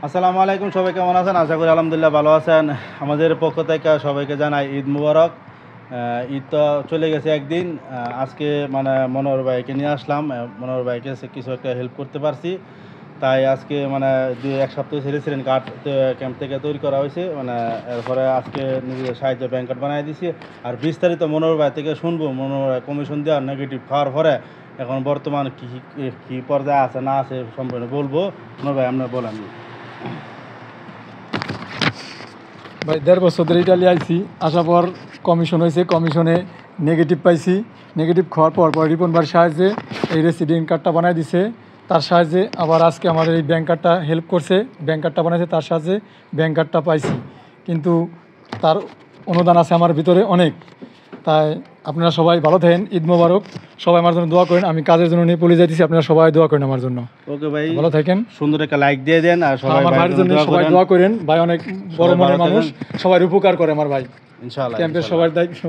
আসসালামু আলাইকুম, সবাই কেমন আছেন? আশা করি আলহামদুলিল্লাহ ভালো আছেন। আমাদের পক্ষ থেকে সবাইকে জানাই ঈদ মুবারক। ঈদ তো চলে গেছে একদিন। আজকে মানে মনোহর ভাইকে নিয়ে আসলাম। মনোহর ভাইকে কিছু একটা হেল্প করতে পারছি, তাই আজকে মানে এক সপ্তাহ ছেড়েছিলেন কার্ড ক্যাম্প থেকে তৈরি করা হয়েছে। মানে এরপরে আজকে নিজেদের সাহায্যে ব্যাংক কার্ড বানিয়ে দিয়েছি। আর বিস্তারিত মনোহর ভাই থেকে শুনবো। মনোহর ভাই কমিশন দেওয়ার নেগেটিভ খাওয়ার পরে এখন বর্তমান কী পর্যায়ে আছে না আছে সম্পূর্ণ বলবো। মনোহর ভাই আপনার বলেন। ভাই 1.5 বছর ধরে ইটালি আইছি, আসার পর কমিশন হয়েছে, কমিশনে নেগেটিভ পাইছি। নেগেটিভ খাওয়ার পর রিপন ভাইয়ের সাহায্যে এই রেসিডেন্ট কার্ডটা বানাই দিছে। তার সাহায্যে আবার আজকে আমার এই ব্যাংক কার্ডটা হেল্প করছে, ব্যাংক কার্ডটা বানাইছে, তার সাহায্যে ব্যাংক কার্ডটা পাইছি। কিন্তু তার অনুদান আছে আমার ভিতরে অনেক। তাই আপনারা সবাই ভালো থাকেন, ঈদ মোবারক। সবাই আমার জন্য দোয়া করেন, আমি কাজের জন্য নিয়ে পড়ে যাইতেছি, আপনারা সবাই দোয়া করেন আমার জন্য। ওকে ভাই, ভালো থাকেন, সুন্দর একটা লাইক দিয়ে দেন। আর সবাই আমার ভাইয়ের জন্য সবাই দোয়া করেন। ভাই অনেক বড় মনের মানুষ, সবাই উপকার করে আমার ভাই। ইনশাআল্লাহ ক্যাম্পের সবার দায়িত্ব।